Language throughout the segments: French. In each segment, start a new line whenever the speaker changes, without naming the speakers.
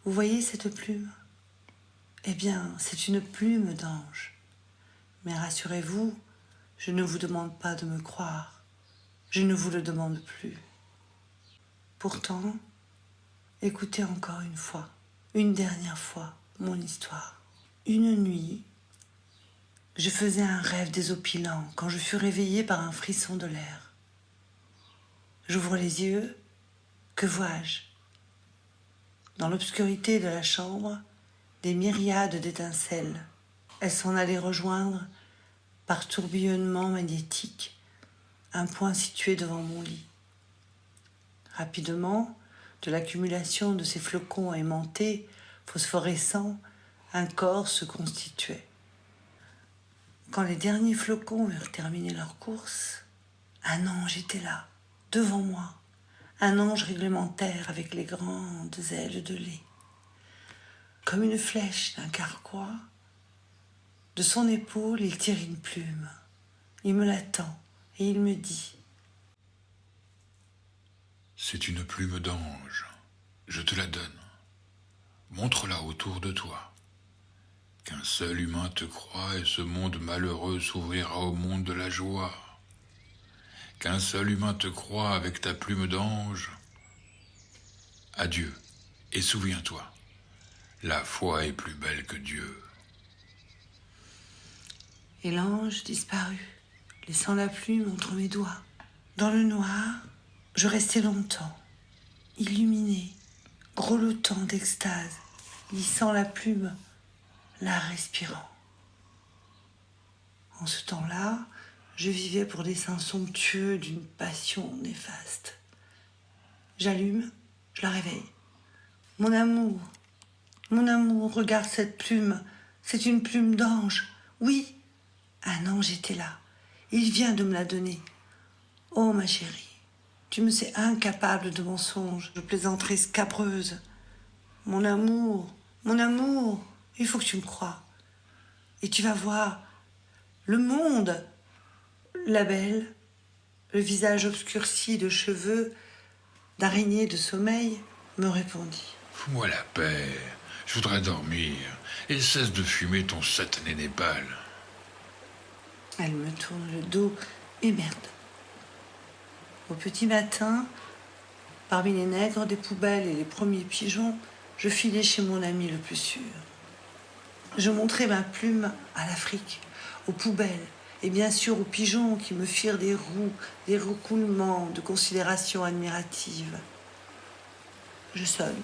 Vous voyez cette plume? Eh bien, c'est une plume d'ange. Mais rassurez-vous, je ne vous demande pas de me croire. Je ne vous le demande plus. Pourtant, écoutez encore une fois, une dernière fois, mon histoire. Une nuit, je faisais un rêve désopilant quand je fus réveillée par un frisson de l'air. J'ouvre les yeux, que vois-je? Dans l'obscurité de la chambre, des myriades d'étincelles. Elles s'en allaient rejoindre, par tourbillonnement magnétique, un point situé devant mon lit. Rapidement, de l'accumulation de ces flocons aimantés, phosphorescents, un corps se constituait. Quand les derniers flocons eurent terminé leur course, un ange était là, devant moi, un ange réglementaire avec les grandes ailes de lait. Comme une flèche d'un carquois, de son épaule il tire une plume. Il me la tend et il me dit:
C'est une plume d'ange. Je te la donne. Montre-la autour de toi. Qu'un seul humain te croie et ce monde malheureux s'ouvrira au monde de la joie. Qu'un seul humain te croie avec ta plume d'ange. Adieu, et souviens-toi, la foi est plus belle que Dieu.
Et l'ange disparut, laissant la plume entre mes doigts. Dans le noir, je restai longtemps, illuminée, grelottant d'extase, lissant la plume, la respirant. En ce temps-là, je vivais pour des seins somptueux d'une passion néfaste. J'allume, je la réveille. Mon amour, regarde cette plume, c'est une plume d'ange. Oui, un ange était là, il vient de me la donner. Oh ma chérie, tu me sais incapable de mensonges, de plaisanteries scabreuses. Mon amour, il faut que tu me croies. Et tu vas voir, le monde, la belle, le visage obscurci de cheveux, d'araignée de sommeil, me répondit.
Fous-moi la paix, je voudrais dormir, et cesse de fumer ton satané népal.
Elle me tourne le dos, et merde. Au petit matin, parmi les nègres des poubelles et les premiers pigeons, je filai chez mon ami le plus sûr. Je montrai ma plume à l'Afrique, aux poubelles, et bien sûr aux pigeons qui me firent des roucoulements de considération admirative. Je sonne.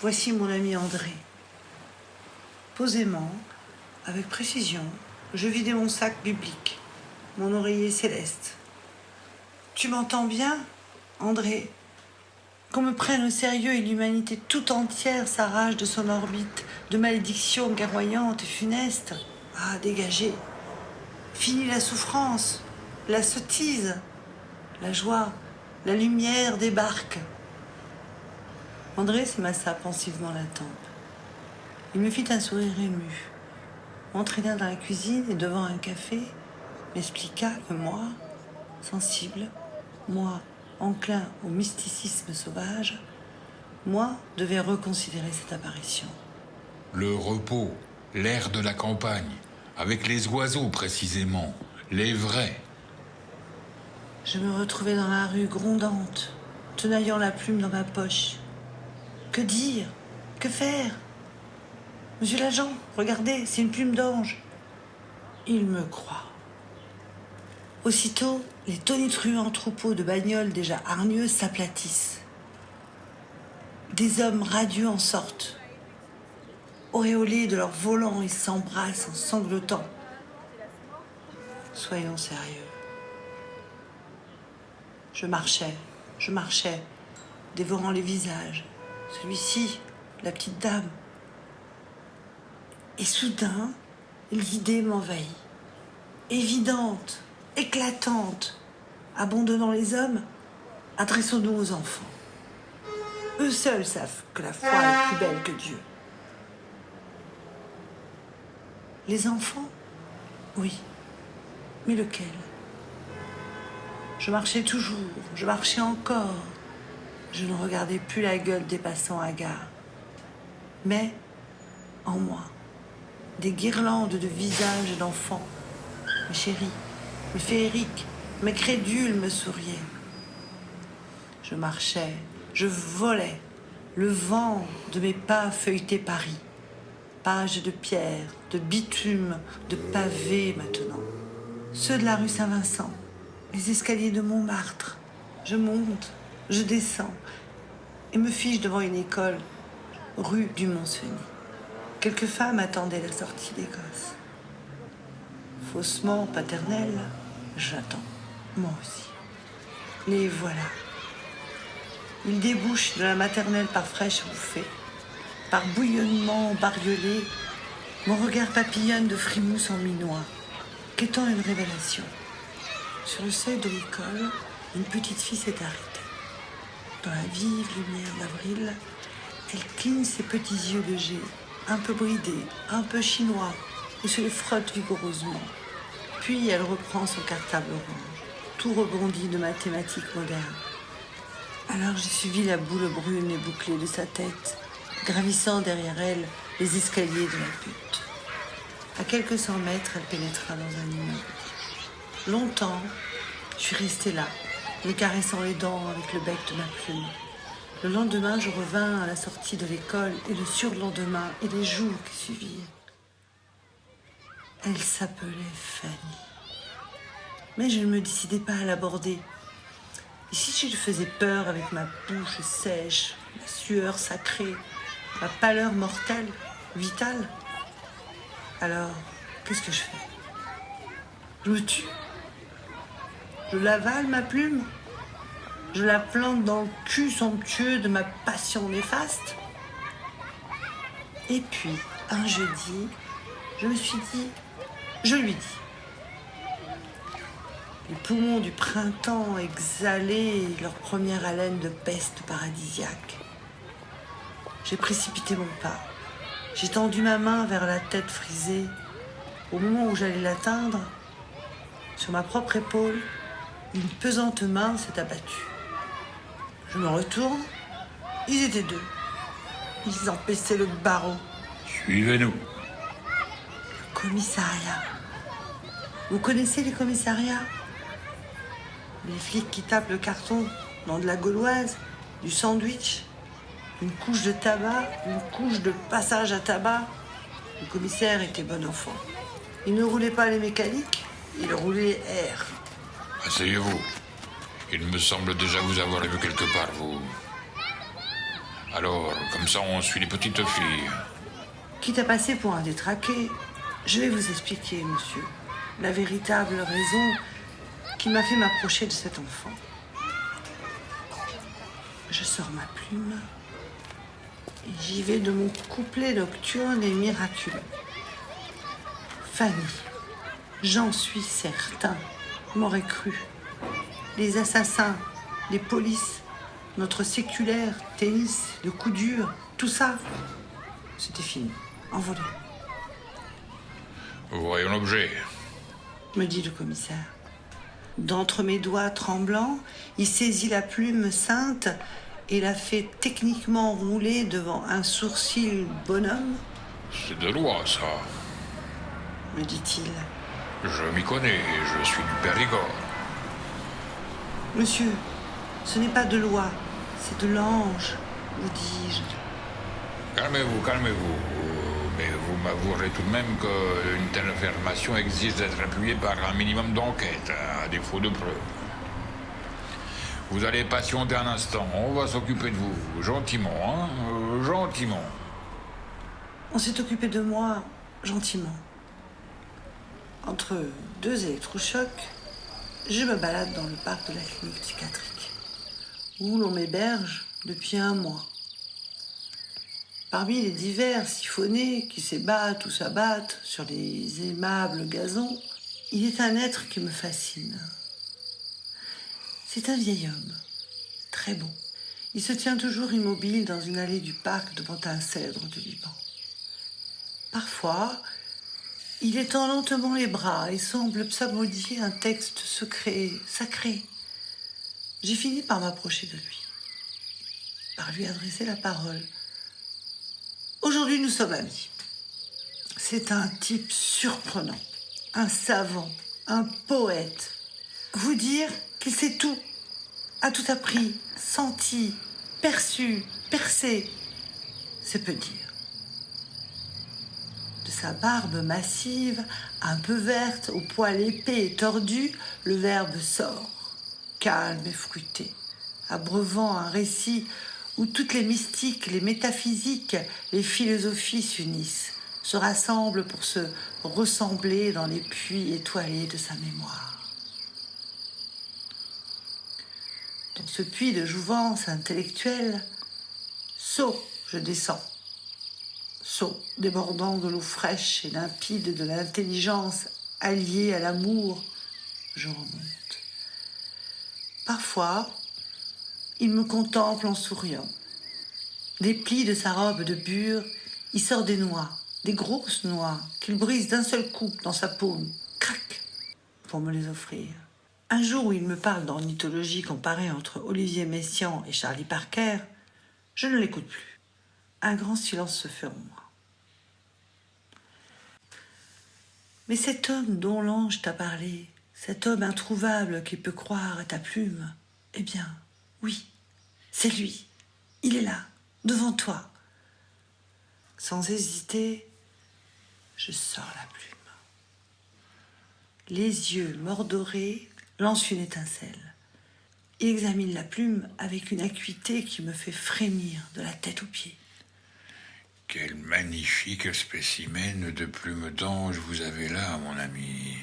Voici mon ami André. Posément, avec précision, je vidai mon sac biblique, mon oreiller céleste. Tu m'entends bien, André? Qu'on me prenne au sérieux et l'humanité tout entière s'arrache de son orbite de malédictions guerroyantes et funestes. Ah, dégagez. Fini la souffrance, la sottise, la joie, la lumière débarque. André se massa pensivement la tempe. Il me fit un sourire ému, m'entraîna dans la cuisine et devant un café, m'expliqua que moi, sensible, moi, enclin au mysticisme sauvage, moi devais reconsidérer cette apparition.
Le repos, l'air de la campagne, avec les oiseaux précisément, les vrais.
Je me retrouvais dans la rue grondante, tenaillant la plume dans ma poche. Que dire? Que faire? Monsieur l'agent, regardez, c'est une plume d'ange. Il me croit. Aussitôt, les tonitruants troupeaux de bagnoles déjà hargneux s'aplatissent. Des hommes radieux en sortent. Auréolés de leurs volants, ils s'embrassent en sanglotant. Soyons sérieux. Je marchais, dévorant les visages. Celui-ci, la petite dame. Et soudain, l'idée m'envahit. Évidente, éclatante. Abandonnons les hommes, adressons-nous aux enfants. Eux seuls savent que la foi est plus belle que Dieu. Les enfants? Oui. Mais lequel? Je marchais toujours, je marchais encore. Je ne regardais plus la gueule des passants hagards. Mais, en moi, des guirlandes de visages d'enfants, mes chéris, mes féeriques, mes crédules me souriaient. Je marchais, je volais, le vent de mes pas feuilletait Paris. Pages de pierre, de bitume, de pavés maintenant. Ceux de la rue Saint-Vincent, les escaliers de Montmartre. Je monte, je descends et me fiche devant une école, rue du Mont-Cenis. Quelques femmes attendaient la sortie des gosses. Faussement paternelle, j'attends, moi aussi. Les voilà. Ils débouchent de la maternelle par fraîche bouffée, par bouillonnement bariolé. Mon regard papillonne de frimousse en minois, qu'étant une révélation. Sur le seuil de l'école, une petite fille s'est arrêtée. Dans la vive lumière d'avril, elle cligne ses petits yeux de jet, un peu bridés, un peu chinois, et se les frotte vigoureusement. Puis elle reprend son cartable orange, tout rebondi de mathématiques modernes. Alors j'ai suivi la boule brune et bouclée de sa tête, gravissant derrière elle les escaliers de la butte. À quelques 100 mètres, elle pénétra dans un immeuble. Longtemps, je suis restée là, me caressant les dents avec le bec de ma plume. Le lendemain, je revins à la sortie de l'école et le surlendemain et les jours qui suivirent. Elle s'appelait Fanny. Mais je ne me décidais pas à l'aborder. Et si je lui faisais peur avec ma bouche sèche, ma sueur sacrée, ma pâleur mortelle, vitale, alors qu'est-ce que je fais? Je me tue? Je l'avale, ma plume? Je la plante dans le cul somptueux de ma passion néfaste? Et puis, un jeudi, je me suis dit, je lui dis. Les poumons du printemps exhalaient leur première haleine de peste paradisiaque. J'ai précipité mon pas. J'ai tendu ma main vers la tête frisée. Au moment où j'allais l'atteindre, sur ma propre épaule, une pesante main s'est abattue. Je me retourne. Ils étaient deux. Ils empestaient le barreau.
Suivez-nous.
Le commissariat. Vous connaissez les commissariats? Les flics qui tapent le carton dans de la gauloise, du sandwich, une couche de tabac, une couche de passage à tabac. Le commissaire était bon enfant. Il ne roulait pas les mécaniques, il roulait air.
Asseyez-vous. Il me semble déjà vous avoir vu quelque part, vous. Alors, comme ça, on suit les petites filles.
Quitte à passer pour un détraqué, je vais vous expliquer, monsieur, la véritable raison qui m'a fait m'approcher de cet enfant. Je sors ma plume et j'y vais de mon couplet nocturne et miraculeux. Fanny, j'en suis certain, m'aurait cru. Les assassins, les polices, notre séculaire tennis, le coup dur, tout ça, c'était fini, envolé.
Voyons l'objet.
Me dit le commissaire. D'entre mes doigts tremblants, il saisit la plume sainte et la fait techniquement rouler devant un sourcil bonhomme.
C'est de loi, ça.
Me dit-il.
Je m'y connais, je suis du Périgord.
Monsieur, ce n'est pas de loi, c'est de l'ange, vous dis-je.
Calmez-vous, calmez-vous. Mais vous m'avouerez tout de même qu'une telle affirmation exige d'être appuyée par un minimum d'enquête, à défaut de preuves. Vous allez patienter un instant, on va s'occuper de vous, gentiment, hein, gentiment.
On s'est occupé de moi gentiment. Entre deux électrochocs, je me balade dans le parc de la clinique psychiatrique, où l'on m'héberge depuis 1 mois. Parmi les divers siphonnés qui s'ébattent ou s'abattent sur les aimables gazons, il est un être qui me fascine. C'est un vieil homme, très beau. Il se tient toujours immobile dans une allée du parc devant un cèdre du Liban. Parfois, il étend lentement les bras et semble psalmodier un texte secret, sacré. J'ai fini par m'approcher de lui. par lui adresser la parole. Aujourd'hui, nous sommes amis. C'est un type surprenant, un savant, un poète. Vous dire qu'il sait tout, a tout appris, senti, perçu, percé, c'est peu dire. De sa barbe massive, un peu verte, au poil épais et tordu, le verbe sort, calme et fruité, abreuvant un récit où toutes les mystiques, les métaphysiques, les philosophies s'unissent, se rassemblent pour se ressembler dans les puits étoilés de sa mémoire. Dans ce puits de jouvence intellectuelle, saut, je descends. Saut débordant de l'eau fraîche et limpide de l'intelligence alliée à l'amour, je remonte. Parfois, il me contemple en souriant. Des plis de sa robe de bure, il sort des noix, des grosses noix, qu'il brise d'un seul coup dans sa paume, crac, pour me les offrir. Un jour où il me parle d'ornithologie comparée entre Olivier Messiaen et Charlie Parker, je ne l'écoute plus. Un grand silence se fait en moi. Mais cet homme dont l'ange t'a parlé, cet homme introuvable qui peut croire à ta plume, eh bien, oui, c'est lui. Il est là, devant toi. Sans hésiter, je sors la plume. Les yeux mordorés lancent une étincelle. Il examine la plume avec une acuité qui me fait frémir de la tête aux pieds.
Quel magnifique spécimen de plume d'ange vous avez là, mon ami.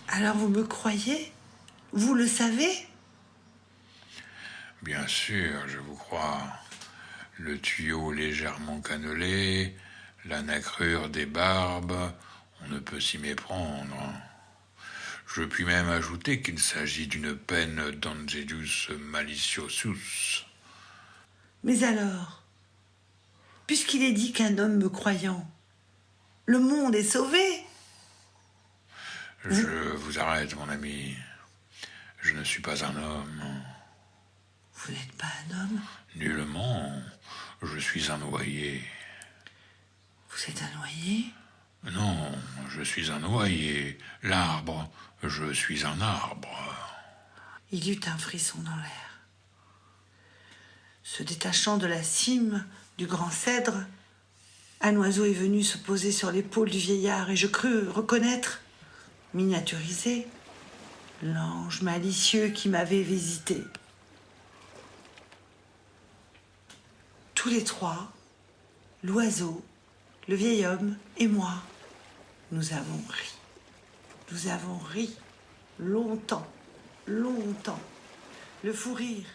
Alors vous me croyez? Vous le savez?
Bien sûr, je vous crois. Le tuyau légèrement cannelé, la nacrure des barbes, on ne peut s'y méprendre. Je puis même ajouter qu'il s'agit d'une peine d'Angelius maliciosus.
Mais alors, puisqu'il est dit qu'un homme me croyant, le monde est sauvé.
Je vous arrête, mon ami. Je ne suis pas un homme.
Vous n'êtes pas un homme?
Nullement. Je suis un noyer.
Vous êtes un noyer?
Non, je suis un noyer. L'arbre, je suis un arbre.
Il y eut un frisson dans l'air. Se détachant de la cime du grand cèdre, un oiseau est venu se poser sur l'épaule du vieillard et je crus reconnaître, miniaturisé, l'ange malicieux qui m'avait visité. Tous les trois, l'oiseau, le vieil homme et moi, nous avons ri. Nous avons ri longtemps, longtemps. Le fou rire